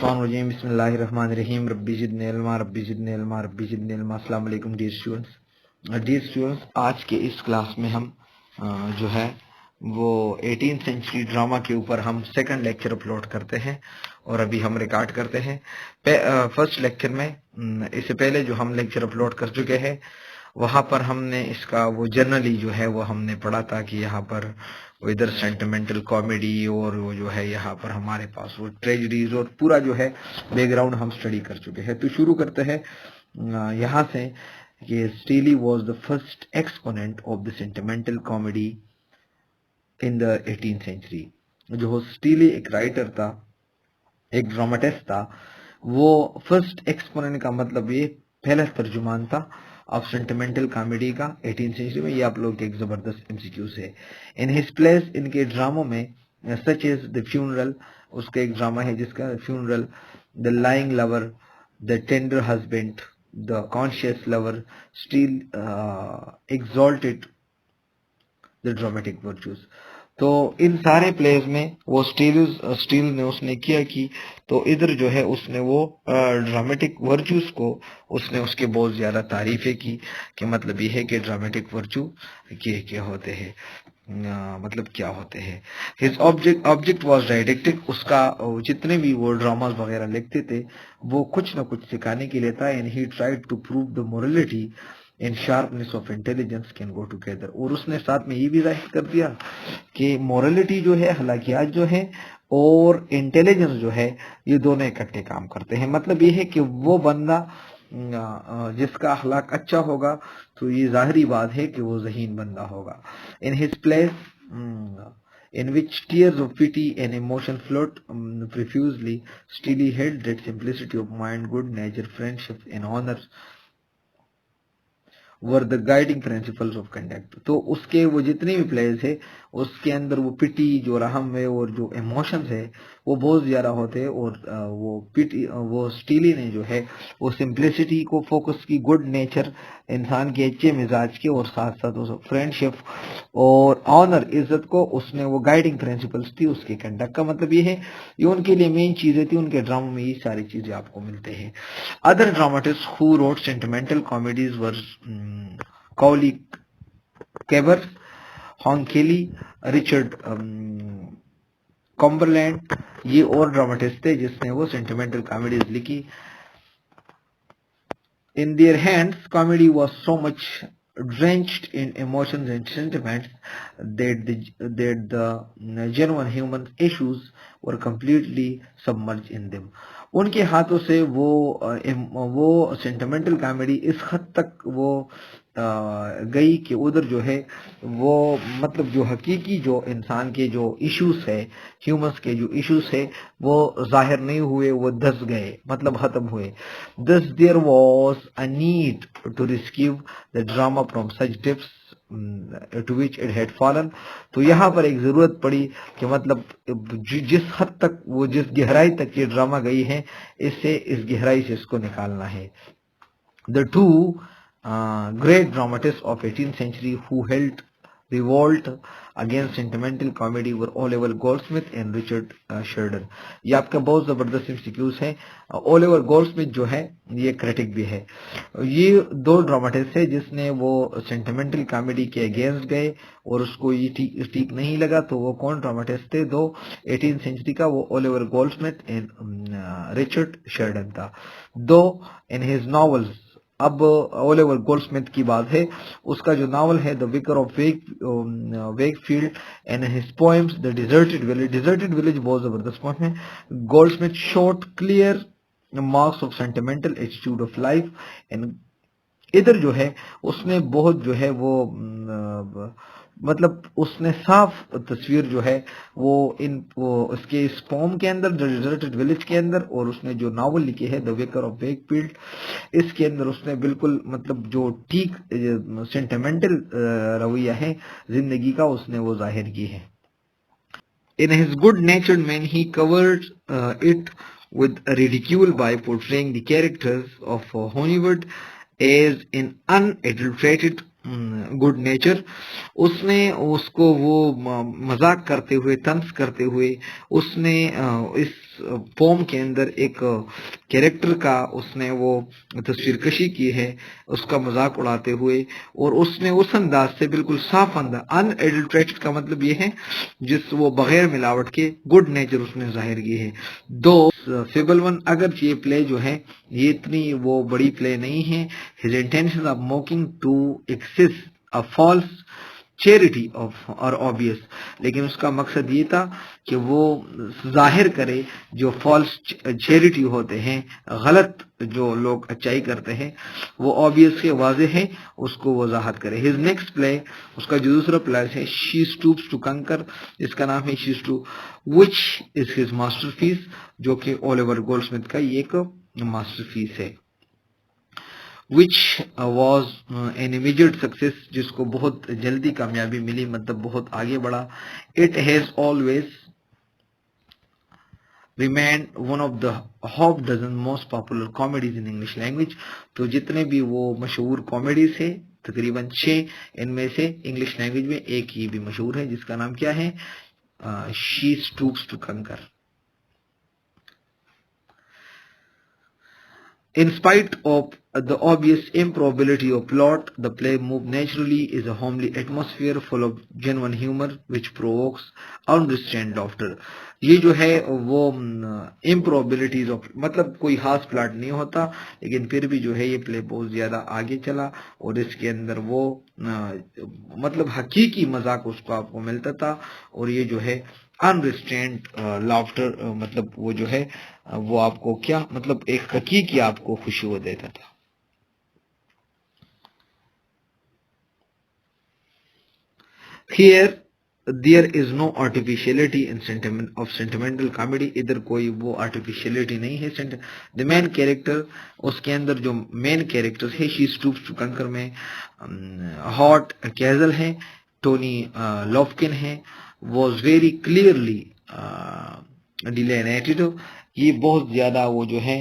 Minesh-shaytanir-rajim. Bismillahir-rahmanir-rahim. Rabbi zidni ilma, Rabbi zidni ilma, Rabbi zidni ilma. Assalamu alaikum dear students. Dear students, आज के इस class में हम जो है वो 18th सेंचुरी ड्रामा के ऊपर हम सेकंड लेक्चर अपलोड करते हैं और अभी हम रिकॉर्ड करते हैं फर्स्ट लेक्चर में। इससे पहले जो हम लेक्चर अपलोड कर चुके हैं वहां पर हमने इसका वो जनरली जो है वो हमने पढ़ा था कि यहाँ पर वो इधर सेंटिमेंटल कॉमेडी और वो जो है यहाँ पर हमारे पास वो ट्रेजेडीज और पूरा जो है बैकग्राउंड हम स्टडी कर चुके हैं। तो शुरू करते हैं यहाँ से कि Steele was the first exponent of the sentimental comedy in the 18th century. जो स्टीली एक राइटर था, एक ड्रामाटिस्ट था, वो फर्स्ट एक्सपोनेंट का मतलब ये पहला तर्जुमान था ऑफ सेंटिमेंटल कॉमेडी का 18th सेंचुरी में। ये आप लोग के एक जबरदस्त एमसीक्यू है। इन हिज प्लेस, इनके ड्रामों में सच इज द फ्यूनरल, उसका एक ड्रामा है जिसका funeral, the lying lover, the tender husband, the conscious lover, steel exalted the dramatic virtues. तो इन सारे प्लेस में वो स्टील ने उसने किया कि तो इधर जो है उसने वो ड्रामेटिक वर्चूज को उसने उसके बहुत ज्यादा तारीफें की कि मतलब ये है कि ड्रामेटिक वर्चू क्या होते हैं, मतलब क्या होते हैं। हिज ऑब्जेक्ट वाज डायडेक्टिक, उसका जितने भी वो ड्रामास वगैरह लिखते थे वो कुछ ना कुछ सिखाने के लिए था। And he tried to prove the morality and sharpness of intelligence can go together. और उसने साथ में ये भी जाहिर कर दिया कि मोरलिटी जो है, हलाकियात जो है और इंटेलिजेंस जो है, ये दोनों इकट्ठे काम करते हैं। मतलब ये है कि वो बंदा जिसका अखलाक अच्छा होगा तो ये जाहिरी बात है कि वो ज़हीन बंदा होगा। In his place in which tears of pity and emotion float profusely, Steely held that simplicity of mind, good nature, friendship and honor were the guiding principles of conduct. तो उसके वो जितने भी प्लेयर्स है उसके अंदर वो पिटी जो रहम है और जो इमोशंस है वो बहुत ज्यादा होते हैं। और वो पिटी वो स्टीली ने जो है वो सिंप्लिसिटी को फोकस की, गुड नेचर इंसान के अच्छे मिजाज के, और साथ साथ वो फ्रेंडशिप और ऑनर इज्जत को उसने वो गाइडिंग प्रिंसिपल्स थी उसके कंडक्ट का। मतलब ये है ये उनके लिए मेन चीजें थी। उनके ड्रामा में ये सारी चीजें आपको मिलते हैं। Other dramatist who wrote sentimental comedies were Colley Cibber, हॉन्ग केली, रिचर्ड कॉम्बरलैंड, ये और ड्रामाटिस्ट थे जिसने वो सेंटिमेंटल कॉमेडीज लिखी। In their hands, comedy was so much drenched in emotions and sentiments that the genuine human issues were completely submerged in them. उनके हाथों से वो सेंटिमेंटल कॉमेडी इस हद तक वो गई कि उधर जो है वो मतलब जो हकीकी जो इंसान के जो इश्यूज है, ह्यूमंस के जो इश्यूज है वो जाहिर नहीं हुए, वो धस गए, मतलब खत्म हुए। Thus there was a need to rescue the drama from such depths to which it had fallen। तो यहाँ पर एक जरूरत पड़ी कि मतलब जिस हद तक वो जिस गहराई तक ये ड्रामा गई है इससे इस गहराई से इसको निकालना है। The two great dramatists of 18th century who held revolt against sentimental comedy were Oliver Goldsmith and Richard Sheridan। ये आपका बहुत जबरदस्त एमसीक्यूज है। ओलिवर गोल्डस्मिथ जो है ये क्रिटिक भी है। ये दो ड्रामाटिस्ट है जिसने वो सेंटिमेंटल कॉमेडी के अगेंस्ट गए और उसको ये ठीक नहीं लगा। तो वो कौन ड्रामाटिस्ट थे? दो 18th सेंचुरी का, वो Oliver Goldsmith and Richard Sheridan था। दो इन हिज नॉवेल्स, अब ओलिवर गोल्डस्मिथ की बात है, उसका जो नावल है the Vicar of Wakefield and his poems the Deserted Village बहुत जबरदस्त पोएम है। Goldsmith showed clear marks of sentimental attitude of life. And इधर जो है उसने बहुत जो है वो मतलब उसने साफ तस्वीर जो है वो उसके इस पोम के अंदर द डिजर्टेड विलेज के अंदर, और उसने जो नावल लिखी है द विकर ऑफ वेकफील्ड, इसके अंदर उसने बिल्कुल मतलब जो ठीक सेंटिमेंटल रवैया है जिंदगी का उसने वो जाहिर की है। In his good-natured man, he covered it with ridicule by portraying the characters of Honeywood as in unadulterated good nature. उसने उसको वो मजाक करते हुए, तंज करते हुए उसने इस पोम के अंदर एक कैरेक्टर का उसने वो तस्वीर कशी की है उसका मजाक उड़ाते हुए, और उसने उस अंदाज से बिल्कुल साफ अंदाज, अनएडल्ट्रेटेड का मतलब ये है जिस वो बगैर मिलावट के गुड नेचर उसने जाहिर की है। दो फेबल वन, अगर ये प्ले जो है ये इतनी वो बड़ी प्ले नहीं है, his intention of mocking to excess a false charity of और ऑब्वियस, लेकिन उसका मकसद ये था कि वो जाहिर करे जो फॉल्स चैरिटी होते हैं, गलत जो लोग अच्छाई करते हैं वो ऑब्वियस के वाजे है, उसको वजाहत करे। हिज नेक्स्ट प्ले, उसका जो दूसरा प्ले है शी स्टूप्स टू कंकर, इसका नाम है she to, which is his masterpiece, जो कि ओलिवर गोल्डस्मिथ का ये एक मास्टरपीस है। which was an immediate success, जिसको बहुत जल्दी कामयाबी मिली, मतलब बहुत आगे बढ़ा। It has always remained one of the half dozen most popular comedies in English language। तो जितने भी वो मशहूर कॉमेडीज है तकरीबन 6, इनमें से इंग्लिश लैंग्वेज में एक ही भी मशहूर है जिसका नाम क्या है, शी स्टूप्स टू कंकर। In spite of the obvious improbability of plot, the play moved naturally, is a homely atmosphere full of genuine humor which provokes unrestrained laughter। ये जो है वो improbabilities of, मतलब कोई खास प्लाट नहीं होता, लेकिन फिर भी जो है ये प्ले बहुत ज्यादा आगे चला और इसके अंदर वो मतलब हकीकी मजाक उसको आपको मिलता था, और ये जो है अनरिस्ट्रेंड लाफ्टर, मतलब वो जो है वो आपको क्या मतलब एक हकीकी आपको खुशी वो देता था। Here there is no artificiality in sentimental comedy, इधर कोई वो artificiality नहीं है। The main character, उसके अंदर जो main character है she stoops to conquer में हॉट कैजल है, टोनी लॉफ्किन है, was very clearly delineated। ये बहुत ज्यादा वो जो है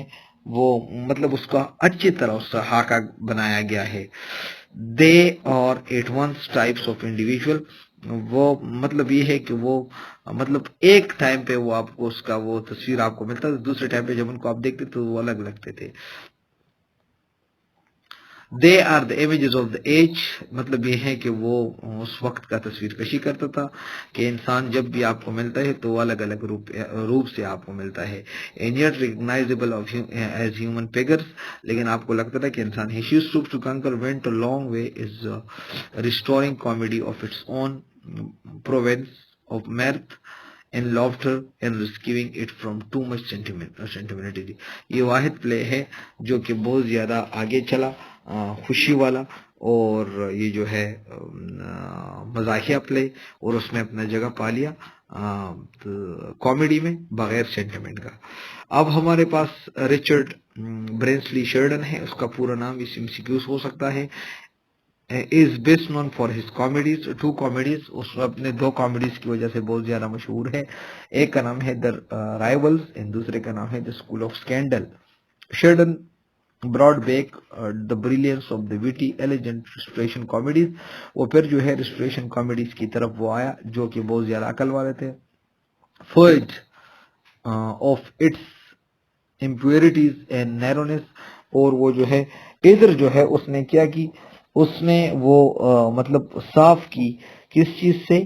वो मतलब उसका अच्छी तरह उसका हाका बनाया गया है। They are at once types of individual, वो मतलब ये है कि वो मतलब एक टाइम पे वो आपको उसका वो तस्वीर आपको मिलता था, दूसरे टाइम पे जब उनको आप देखते तो वो अलग लगते थे। They are the images of the age, मतलब ये है कि वो उस वक्त का तस्वीर कशी करता था कि इंसान जब भी आपको मिलता है तो अलग अलग रूप से आपको मिलता है। And yet recognisable of as human figures, लेकिन आपको लगता था कि इंसान है। She stoops to conquer went a long way is restoring comedy of its own province of mirth and laughter and rescuing it from too much sentimentality. ये वाहिद play है जो कि बहुत ज्यादा आगे चला, खुशी वाला, और ये जो है मजाकिया प्ले, और उसने अपना जगह पा लिया कॉमेडी में बगैर सेंटिमेंट का। अब हमारे पास रिचर्ड ब्रेंसली शर्डन है, उसका पूरा नाम इस एमसीक्यूज हो सकता है। Is best known for his comedies, 2 comedies, उसने अपने 2 कॉमेडीज की वजह से बहुत ज्यादा मशहूर है। एक का नाम है द राइवल्स एंड दूसरे का नाम है the school of scandal. Sheridan brought back the brilliance of the witty elegant restoration comedies, वो फिर जो है restoration comedies की तरफ वो आया जो कि बहुत ज्यादा अकल वाले थे। Void of its impurities and narrowness, और वो जो है इधर जो है उसने क्या की, उसने वो मतलब साफ की किस चीज से,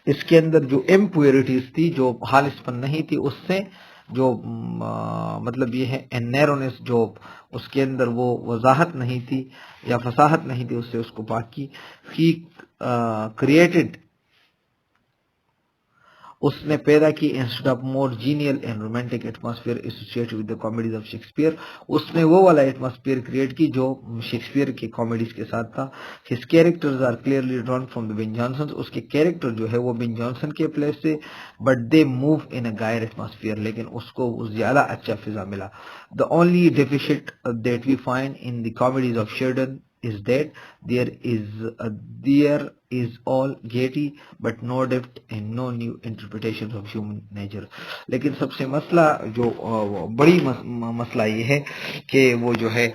इसके अंदर जो इम्प्योरिटीज थी, जो खालिसपन नहीं थी, उससे जो मतलब ये है नैरोनेस, जो उसके अंदर वो वजाहत नहीं थी या फसाहत नहीं थी, उससे उसको पाक की। ही क्रिएटेड, उसने पैदा की instead of more genial and romantic atmosphere associated with the comedies of Shakespeare, उसने वो वाला एटमॉस्फेयर क्रिएट की जो शेक्सपियर के कॉमेडीज के साथ था। His characters are clearly drawn from the Ben Jonson, उसके कैरेक्टर जो है वो बिन जॉनसन के प्लेस से, but they move in a gayer atmosphere, लेकिन उसको ज्यादा अच्छा फिजा मिला। The only deficient that we find in the comedies of Sheldon is that there is all gaiety but no depth and no new interpretations of human nature. लेकिन सबसे मसला जो बड़ी मसला ये है कि वो जो है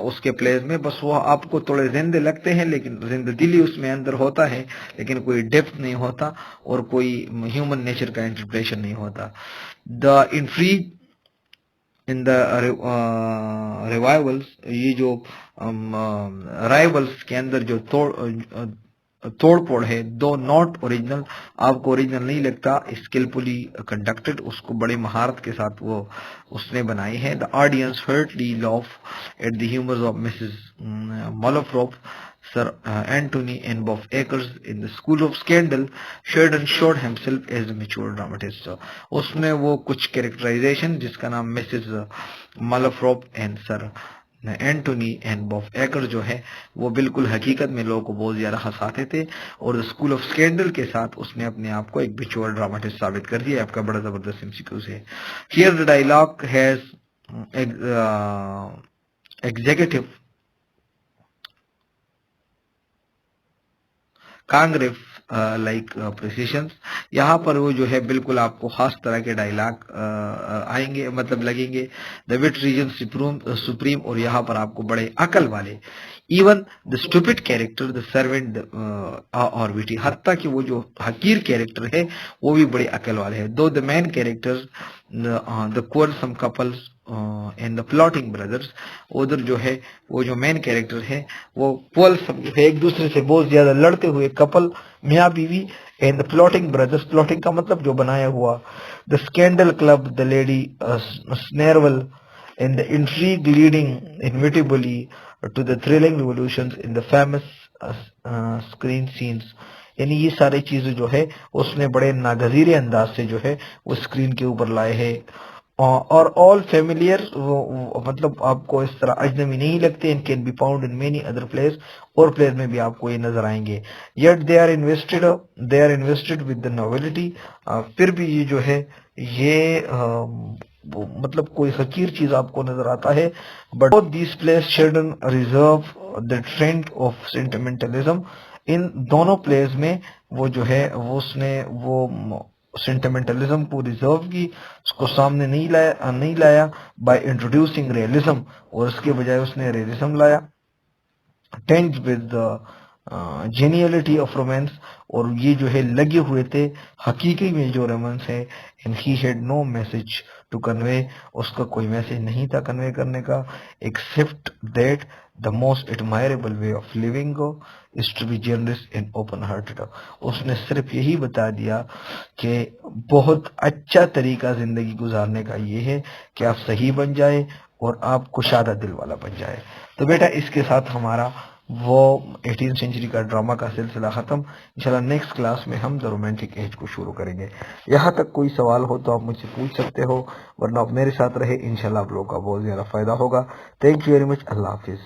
उसके प्लेस में बस वो आपको थोड़े जिंदे लगते हैं, लेकिन जिंदा दिली उसमें अंदर होता है, लेकिन कोई डेप्थ नहीं होता और कोई ह्यूमन नेचर का इंटरप्रिटेशन नहीं होता. The intrigue in the revivals, ये जो राइवल्स के अंदर जो तोड़ फोड़ है, दो नॉट ओरिजिनल, आपको ओरिजिनल नहीं लगता, स्किलफुली कंडक्टेड, उसको बड़े महारत के साथ वो उसने बनाई है. The audience heartily laugh at the humours of Mrs Malaprop, Sir Anthony and Bob Akers. In the School of Scandal, Sheridan showed himself as a mature dramatist. उसमें वो कुछ कैरेक्टराइजेशन जिसका नाम Mrs Malaprop and Sir Anthony and Bob Acres जो है वो बिल्कुल हकीकत में लोगों को बहुत ज्यादा हंसाते थे, और स्कूल ऑफ स्कैंडल के साथ उसने अपने आप को एक मैच्योर ड्रामाटिस्ट साबित कर दिया. आपका बड़ा जबरदस्त एमसीक्यू है. Here the dialogue has executive Congreve like precision. यहाँ पर वो जो है बिल्कुल आपको खास तरह के डायलॉग आएंगे, मतलब लगेंगे. द विट रीजन सुप्रीम, और यहाँ पर आपको बड़े अकल वाले, even the stupid character, the servant और विटी, हत्ता कि वो जो हकीर कैरेक्टर है वो भी बड़े अकल वाले हैं. दो the man characters the quarrelsome couples and the plotting brothers, उधर जो है वो जो मेन कैरेक्टर है वो quarrelsome जो है एक दूसरे से बहुत ज्यादा लड़ते हुए कपल, मियाँ बीवी, and the plotting brothers, plotting का मतलब जो बनाया हुआ. The scandal club, the lady Sneerwell, and the intrigue leading inevitably to the thrilling revolutions in the famous screen scenes. यानी ये सारी चीजें जो है उसने बड़े नागजीरे अंदाज से जो है वो स्क्रीन के ऊपर लाए हैं. और ऑल फेमिलियर, मतलब आपको इस तरह अजनबी नहीं लगते. And can be found in many other place, और प्लेस में भी आपको ये नजर आएंगे. Yet they are invested with the novelty. फिर भी ये जो है ये मतलब कोई हकीर चीज आपको नजर आता है. But this place Sheridan reserve the trend of sentimentalism. इन दोनों प्लेस में वो जो है वो उसने वो सेंटिमेंटलिज्म को रिजर्व की, उसको सामने नहीं लाया बाय इंट्रोड्यूसिंग रियलिज्म, और उसके बजाय उसने रियलिज्म लाया. टेंज विद जेन्युइनिटी ऑफ रोमांस, और ये जो है लगे हुए थे हकीकी में जो रोमांस है. And he had no message to convey, उसका कोई मैसेज नहीं था कन्वे करने का, except that the most admirable way of living is to be generous and open hearted. उसने सिर्फ यही बता दिया कि बहुत अच्छा तरीका जिंदगी गुजारने का ये है कि आप सही बन जाए और आप कुशादा दिल वाला बन जाए. तो बेटा इसके साथ हमारा वो 18th सेंचुरी का ड्रामा का सिलसिला खत्म. इंशाल्लाह नेक्स्ट क्लास में हम द रोमांटिक एज को शुरू करेंगे. यहाँ तक कोई सवाल हो तो आप मुझसे पूछ सकते हो, वरना आप मेरे साथ रहे, इंशाल्लाह आप लोगों का बहुत ज्यादा फायदा होगा. Thank you very much. Allah Hafiz.